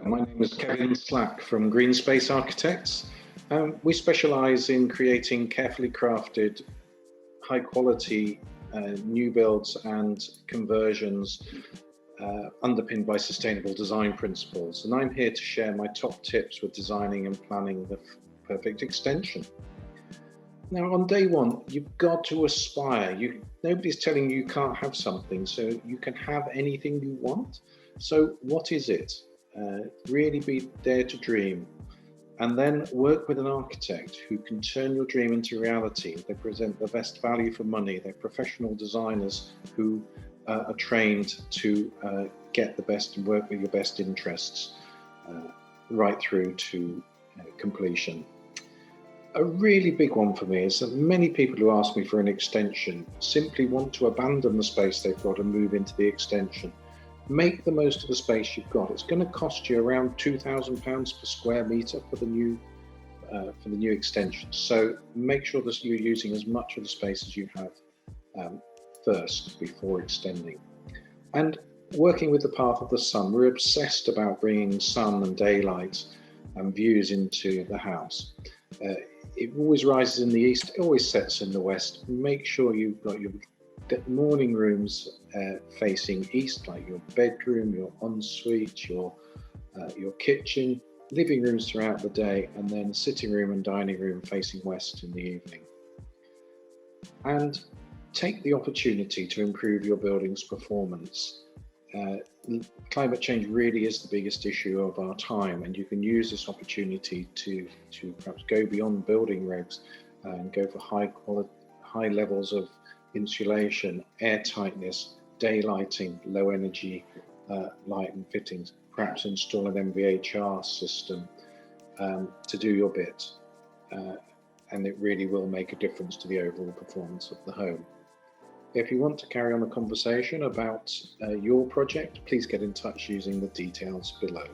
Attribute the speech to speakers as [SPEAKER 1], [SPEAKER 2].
[SPEAKER 1] My name is Kevin Slack from Greenspace Architects. We specialise in creating carefully crafted, high quality new builds and conversions underpinned by sustainable design principles. And I'm here to share my top tips with designing and planning the perfect extension. Now, on day one, you've got to aspire. Nobody's telling you can't have something, so you can have anything you want. So what is it? Really be dare to dream, and then work with an architect who can turn your dream into reality. They present the best value for money. They're professional designers who are trained to get the best and work with your best interests right through to completion. A really big one for me is that many people who ask me for an extension simply want to abandon the space they've got and move into the extension. Make the most of the space you've got. It's going to cost you around £2,000 per square metre for the new extension. So make sure that you're using as much of the space as you have first before extending. And working with the path of the sun, we're obsessed about bringing sun and daylight and views into the house. It always rises in the east, it always sets in the west. Make sure you've got your morning rooms facing east, like your bedroom, your ensuite, your kitchen, living rooms throughout the day, and then sitting room and dining room facing west in the evening. And take the opportunity to improve your building's performance. Climate change really is the biggest issue of our time, and you can use this opportunity to perhaps go beyond building regs and go for high levels of insulation, air tightness, daylighting, low energy light and fittings, perhaps install an MVHR system to do your bit, and it really will make a difference to the overall performance of the home. If you want to carry on a conversation about your project, please get in touch using the details below.